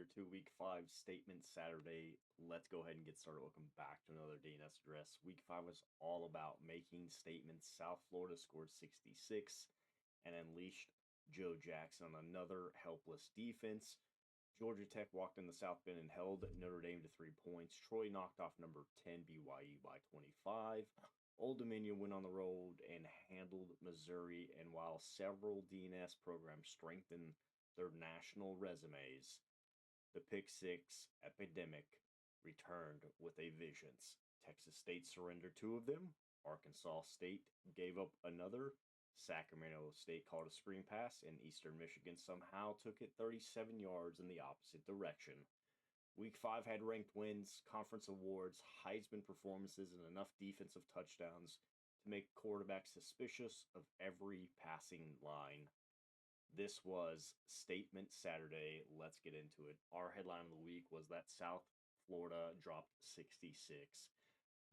Reminder to Week 5 Statement Saturday. Let's go ahead and get started. Welcome back to another DNS address. Week 5 was all about making statements. South Florida scored 66 and unleashed Joe Jackson on another helpless defense. Georgia Tech walked in the South Bend and held Notre Dame to 3 points. Troy knocked off number 10 BYU by 25. Old Dominion went on the road and handled Missouri, and while several DNS programs strengthened their national resumes, the Pick Six epidemic returned with a vengeance. Texas State surrendered 2 of them. Arkansas State gave up another. Sacramento State called a screen pass, and Eastern Michigan somehow took it 37 yards in the opposite direction. Week 5 had ranked wins, conference awards, Heisman performances, and enough defensive touchdowns to make quarterbacks suspicious of every passing line. This was Statement Saturday. Let's get into it. Our headline of the week was that South Florida dropped 66.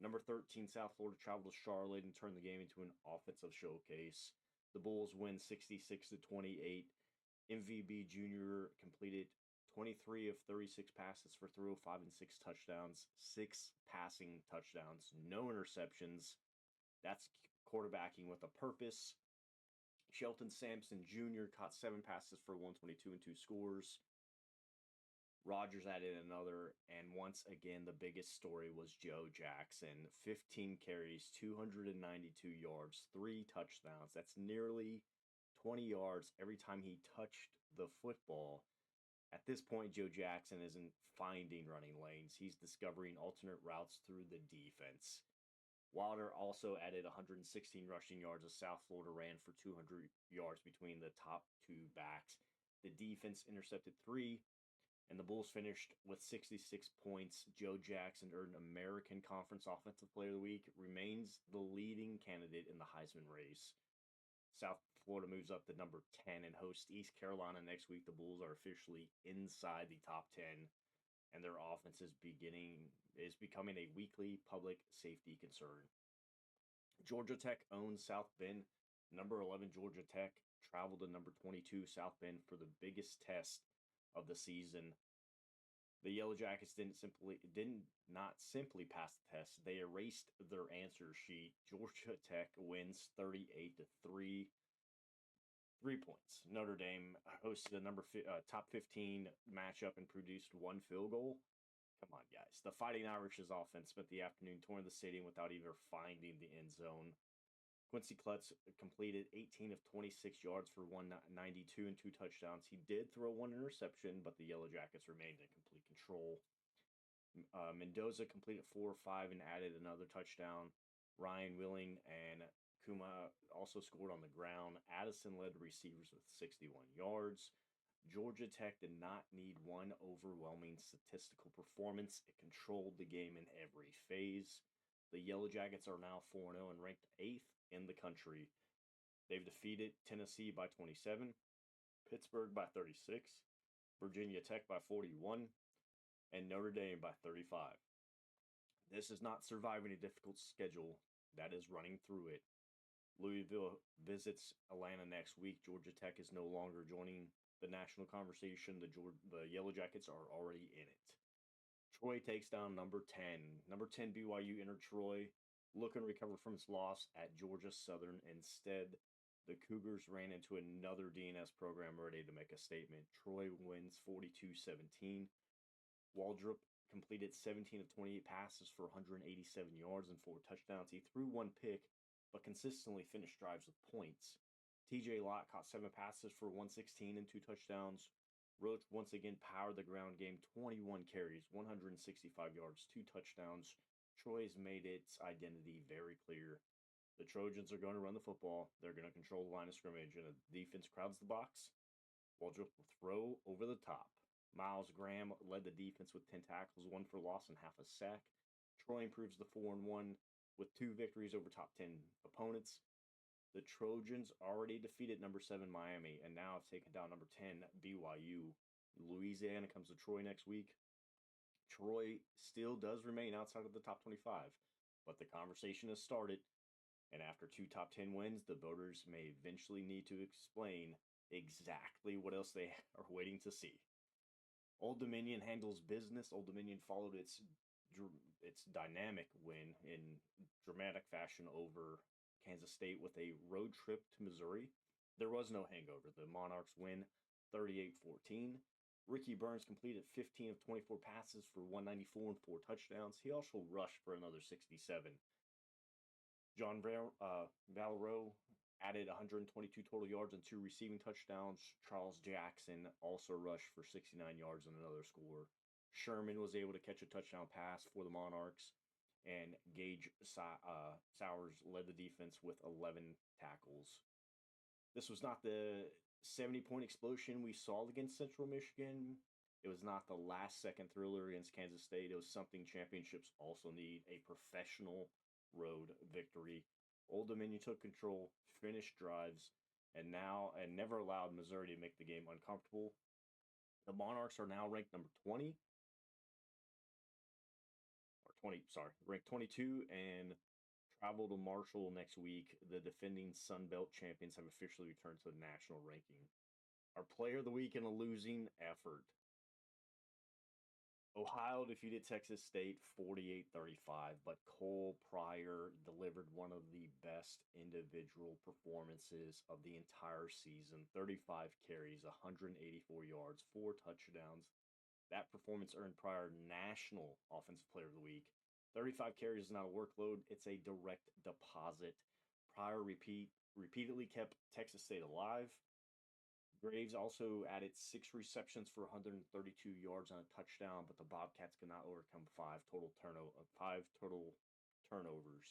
Number 13, South Florida traveled to Charlotte and turned the game into an offensive showcase. The Bulls win 66-28. MVP Jr. completed 23 of 36 passes for 305 and 6 touchdowns, 6 passing touchdowns, no interceptions. That's quarterbacking with a purpose. Shelton Sampson Jr. caught 7 passes for 122 and 2 scores. Rodgers added another, and once again, the biggest story was Joe Jackson. 15 carries, 292 yards, 3 touchdowns. That's nearly 20 yards every time he touched the football. At this point, Joe Jackson isn't finding running lanes. He's discovering alternate routes through the defense. Wilder also added 116 rushing yards as South Florida ran for 200 yards between the top 2 backs. The defense intercepted 3, and the Bulls finished with 66 points. Joe Jackson earned American Conference Offensive Player of the Week, remains the leading candidate in the Heisman race. South Florida moves up to number 10 and hosts East Carolina next week. The Bulls are officially inside the top 10. And their offense is becoming a weekly public safety concern. Georgia Tech owns South Bend. Number 11 Georgia Tech traveled to number 22 South Bend for the biggest test of the season. The Yellow Jackets did not simply pass the test. They erased their answer sheet. Georgia Tech wins 38-3. 3 points. Notre Dame hosted a top 15 matchup and produced 1 field goal. Come on, guys. The Fighting Irish's offense spent the afternoon touring the stadium without even finding the end zone. Quincy Clutts completed 18 of 26 yards for 192 and 2 touchdowns. He did throw 1 interception, but the Yellow Jackets remained in complete control. Mendoza completed 4 or 5 and added another touchdown. Wheeling and Kromah also scored on the ground. Addison led the receivers with 61 yards. Georgia Tech did not need one overwhelming statistical performance. It controlled the game in every phase. The Yellow Jackets are now 4-0 and ranked 8th in the country. They've defeated Tennessee by 27, Pittsburgh by 36, Virginia Tech by 41, and Notre Dame by 35. This is not surviving a difficult schedule. That is running through it. Louisville visits Atlanta next week. Georgia Tech is no longer joining the national conversation. The Yellow Jackets are already in it. Troy takes down number 10. Number 10 BYU entered Troy, looking to recover from its loss at Georgia Southern. Instead, the Cougars ran into another DNS program ready to make a statement. Troy wins 42-17. Waldrop completed 17 of 28 passes for 187 yards and 4 touchdowns. He threw 1 pick, but consistently finished drives with points. TJ Lott caught 7 passes for 116 and 2 touchdowns. Roach once again powered the ground game, 21 carries, 165 yards, 2 touchdowns. Troy has made its identity very clear. The Trojans are going to run the football. They're going to control the line of scrimmage, and the defense crowds the box. Waldrop will throw over the top. Miles Graham led the defense with 10 tackles, 1 for loss, and half a sack. Troy improves to 4-1 with 2 victories over top 10 opponents. The Trojans already defeated number 7 Miami and now have taken down number 10 BYU. Louisiana comes to Troy next week. Troy still does remain outside of the top 25, but the conversation has started, and after 2 top 10 wins, the voters may eventually need to explain exactly what else they are waiting to see. Old Dominion handles business. Old Dominion followed its dynamic win in dramatic fashion over Kansas State with a road trip to Missouri. There was no hangover. The Monarchs win 38-14. Ricky Burns completed 15 of 24 passes for 194 and 4 touchdowns. He also rushed for another 67. John Valero added 122 total yards and 2 receiving touchdowns. Charles Jackson also rushed for 69 yards and another score. Sherman was able to catch a touchdown pass for the Monarchs, and Gage Sowers led the defense with 11 tackles. This was not the 70-point explosion we saw against Central Michigan. It was not the last-second thriller against Kansas State. It was something championships also need, a professional road victory. Old Dominion took control, finished drives, and never allowed Missouri to make the game uncomfortable. The Monarchs are now ranked number 20, ranked 22, and travel to Marshall next week. The defending Sun Belt champions have officially returned to the national ranking. Our player of the week in a losing effort. Ohio defeated Texas State 48-35, but Cole Pryor delivered one of the best individual performances of the entire season. 35 carries, 184 yards, 4 touchdowns. That performance earned Pryor National Offensive Player of the Week. 35 carries is not a workload, it's a direct deposit. Pryor repeatedly kept Texas State alive. Graves also added 6 receptions for 132 yards on a touchdown, but the Bobcats could not overcome 5 total turnovers.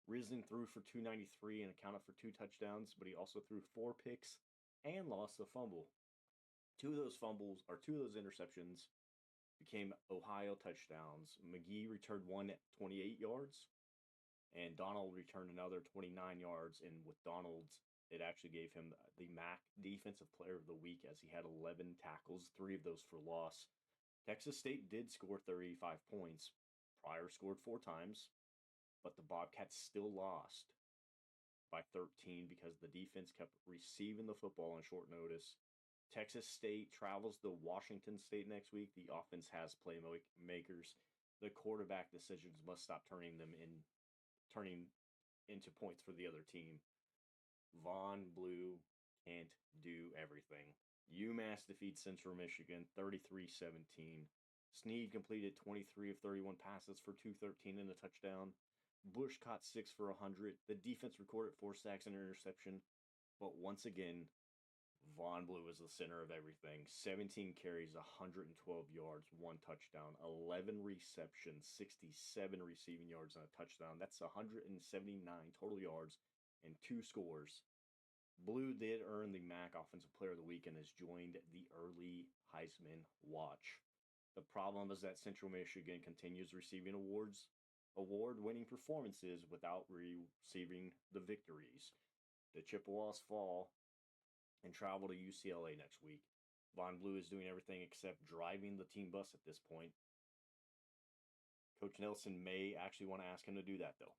Risling threw for 293 and accounted for 2 touchdowns, but he also threw 4 picks and lost a fumble. Two of those interceptions became Ohio touchdowns. McGee returned one at 28 yards, and Donald returned another 29 yards, and with Donald's, it actually gave him the MAC Defensive Player of the Week as he had 11 tackles, 3 of those for loss. Texas State did score 35 points. Pryor scored 4 times, but the Bobcats still lost by 13 because the defense kept receiving the football on short notice. Texas State travels to Washington State next week. The offense has playmakers. The quarterback decisions must stop turning into points for the other team. Von Blue can't do everything. UMass defeats Central Michigan 33-17. Snead completed 23 of 31 passes for 213 and a touchdown. Bush caught 6 for 100. The defense recorded 4 sacks and an interception. But once again, Von Blue was the center of everything. 17 carries, 112 yards, 1 touchdown, 11 receptions, 67 receiving yards, and a touchdown. That's 179 total yards and 2 scores. Blue did earn the MAC Offensive Player of the Week and has joined the early Heisman watch. The problem is that Central Michigan continues receiving award-winning performances without receiving the victories. The Chippewas fall and travel to UCLA next week. Von Blue is doing everything except driving the team bus at this point. Coach Nelson may actually want to ask him to do that, though.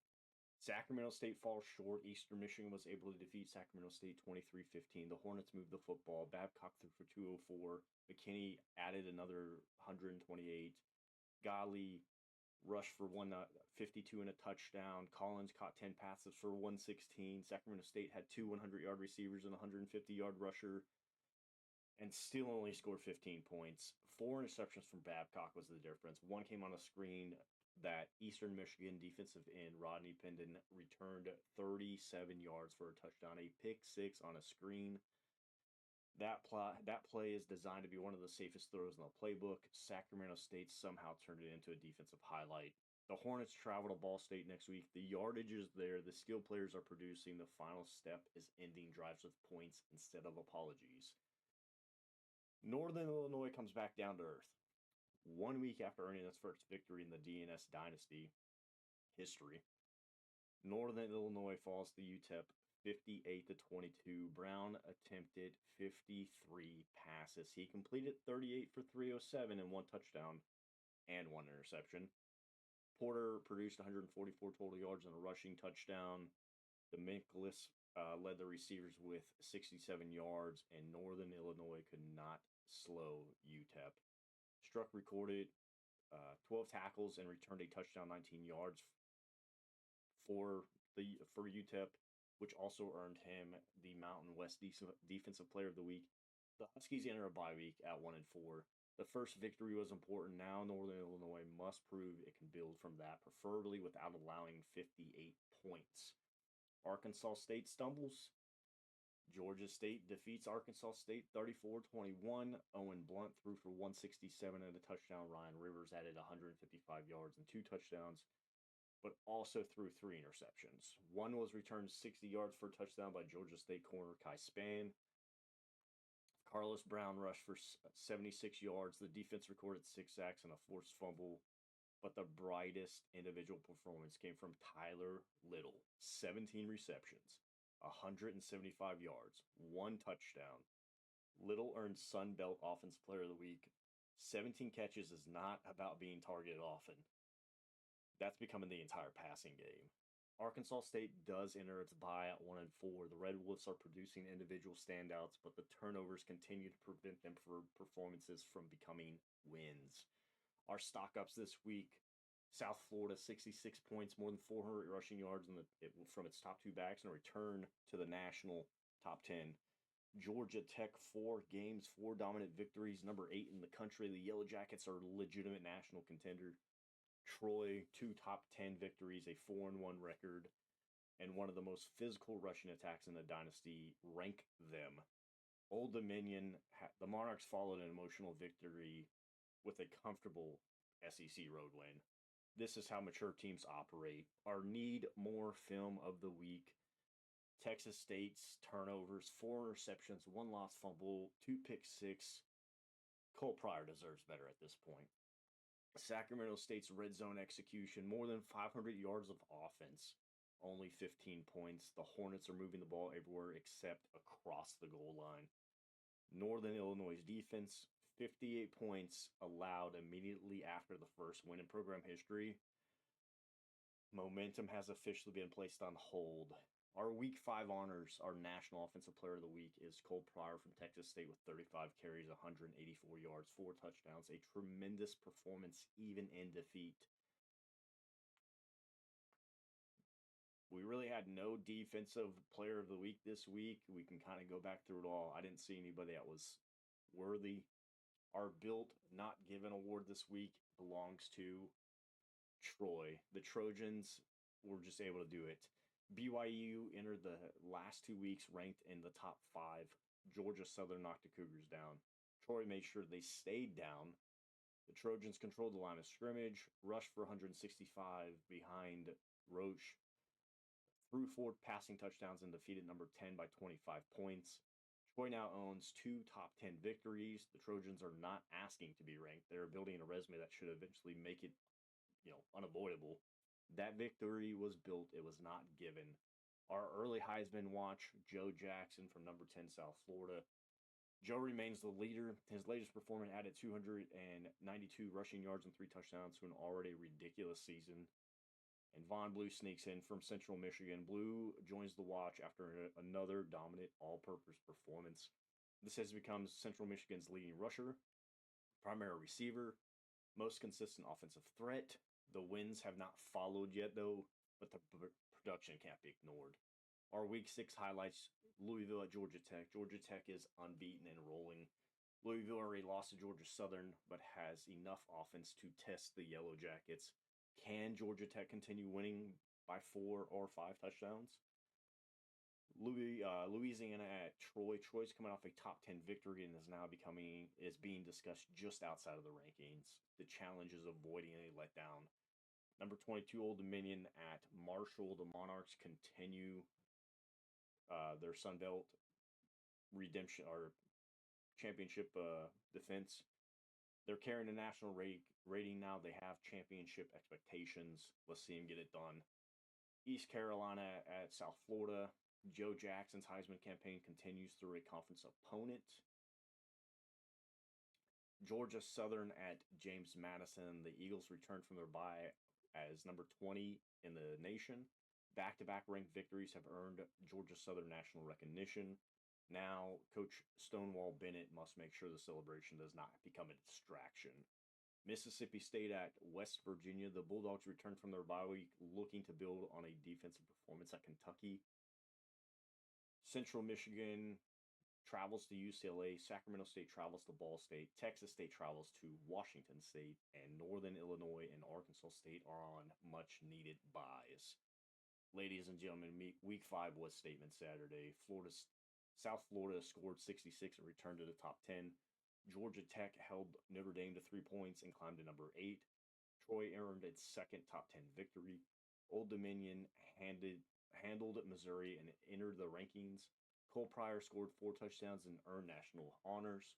Sacramento State falls short. Eastern Michigan was able to defeat Sacramento State 23-15. The Hornets moved the football. Babcock threw for 204. McKinney added another 128. Golly rushed for 152 and a touchdown. Collins caught 10 passes for 116. Sacramento State had 2 100-yard receivers and a 150-yard rusher and still only scored 15 points. 4 interceptions from Babcock was the difference. One came on a screen that Eastern Michigan defensive end Rodney Pendon returned 37 yards for a touchdown, a pick 6 on a screen. That play is designed to be one of the safest throws in the playbook. Sacramento State somehow turned it into a defensive highlight. The Hornets travel to Ball State next week. The yardage is there. The skill players are producing. The final step is ending drives with points instead of apologies. Northern Illinois comes back down to earth. 1 week after earning its first victory in the DNS Dynasty history, Northern Illinois falls to UTEP 58-22. Brown attempted 53 passes. He completed 38 for 307 and 1 touchdown and 1 interception. Porter produced 144 total yards and a rushing touchdown. Dominguez led the receivers with 67 yards, and Northern Illinois could not slow UTEP. Struck recorded 12 tackles and returned a touchdown, 19 yards for UTEP, which also earned him the Mountain West Defensive Player of the Week. The Huskies enter a bye week at 1-4. The first victory was important. Now Northern Illinois must prove it can build from that, preferably without allowing 58 points. Arkansas State stumbles. Georgia State defeats Arkansas State 34-21. Owen Blunt threw for 167 and a touchdown. Ryan Rivers added 155 yards and 2 touchdowns, but also threw 3 interceptions. One was returned 60 yards for a touchdown by Georgia State corner Kai Spann. Carlos Brown rushed for 76 yards. The defense recorded 6 sacks and a forced fumble, but the brightest individual performance came from Tyler Little. 17 receptions, 175 yards, 1 touchdown. Little earned Sun Belt Offensive Player of the Week. 17 catches is not about being targeted often. That's becoming the entire passing game. Arkansas State does enter its bye at 1-4. The Red Wolves are producing individual standouts, but the turnovers continue to prevent them from performances from becoming wins. Our stock-ups this week: South Florida, 66 points, more than 400 rushing yards from its top 2 backs, and a return to the national top 10. Georgia Tech, 4 games, 4 dominant victories, number 8 in the country. The Yellow Jackets are a legitimate national contender. Troy, 2 top 10 victories, a 4-1 record, and one of the most physical rushing attacks in the Dynasty. Rank them. Old Dominion, the Monarchs followed an emotional victory with a comfortable SEC road win. This is how mature teams operate. Our need more film of the week: Texas State's turnovers, 4 interceptions, 1 lost fumble, 2 pick six. Cole Pryor deserves better at this point. Sacramento State's red zone execution, more than 500 yards of offense, only 15 points. The Hornets are moving the ball everywhere except across the goal line. Northern Illinois' defense, 58 points allowed immediately after the first win in program history. Momentum has officially been placed on hold. Our Week 5 honors, our National Offensive Player of the Week, is Cole Pryor from Texas State with 35 carries, 184 yards, 4 touchdowns. A tremendous performance even in defeat. We really had no Defensive Player of the Week this week. We can kind of go back through it all. I didn't see anybody that was worthy. Our Built Not Given award this week belongs to Troy. The Trojans were just able to do it. BYU entered the last 2 weeks ranked in the top 5. Georgia Southern knocked the Cougars down. Troy made sure they stayed down. The Trojans controlled the line of scrimmage, rushed for 165 behind Roche, threw 4 passing touchdowns, and defeated number 10 by 25 points. Troy now owns 2 top 10 victories. The Trojans are not asking to be ranked. They're building a resume that should eventually make it, unavoidable. That victory was built. It was not given. Our early Heisman watch: Joe Jackson from number 10 South Florida. Joe remains the leader. His latest performance added 292 rushing yards and 3 touchdowns to an already ridiculous season. And Von Blue sneaks in from Central Michigan. Blue joins the watch after another dominant all-purpose performance. This has become Central Michigan's leading rusher, primary receiver, most consistent offensive threat. The wins have not followed yet, though, but the production can't be ignored. Our Week 6 highlights: Louisville at Georgia Tech. Georgia Tech is unbeaten and rolling. Louisville already lost to Georgia Southern, but has enough offense to test the Yellow Jackets. Can Georgia Tech continue winning by 4 or 5 touchdowns? Louisiana at Troy. Troy's coming off a top 10 victory and is being discussed just outside of the rankings. The challenge is avoiding a letdown. Number 22, Old Dominion at Marshall. The Monarchs continue their Sun Belt redemption or championship defense. They're carrying a national rating now. They have championship expectations. Let's see them get it done. East Carolina at South Florida. Joe Jackson's Heisman campaign continues through a conference opponent. Georgia Southern at James Madison. The Eagles return from their bye as number 20 in the nation. Back-to-back ranked victories have earned Georgia Southern national recognition. Now, Coach Stonewall Bennett must make sure the celebration does not become a distraction. Mississippi State at West Virginia. The Bulldogs returned from their bye week looking to build on a defensive performance at Kentucky. Central Michigan travels to UCLA. Sacramento State travels to Ball State. Texas State travels to Washington State. And Northern Illinois and Arkansas State are on much needed byes. Ladies and gentlemen, week 5 was Statement Saturday. South Florida scored 66 and returned to the top 10. Georgia Tech held Notre Dame to 3 points and climbed to number 8. Troy earned its second top 10 victory. Old Dominion handled Missouri and entered the rankings. Cole Pryor scored 4 touchdowns and earned national honors.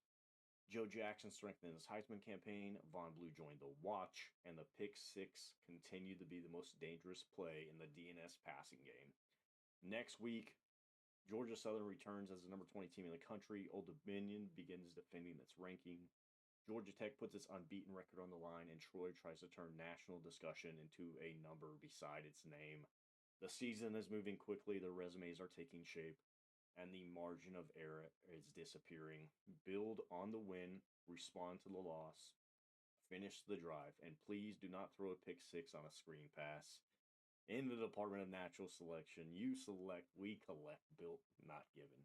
Joe Jackson strengthened his Heisman campaign. Von Blue joined the watch, and the pick 6 continued to be the most dangerous play in the DNS passing game. Next week, Georgia Southern returns as the number 20 team in the country. Old Dominion begins defending its ranking. Georgia Tech puts its unbeaten record on the line, and Troy tries to turn national discussion into a number beside its name. The season is moving quickly, the resumes are taking shape, and the margin of error is disappearing. Build on the win, respond to the loss, finish the drive, and please do not throw a pick 6 on a screen pass. In the Department of Natural Selection, you select, we collect, built, not given.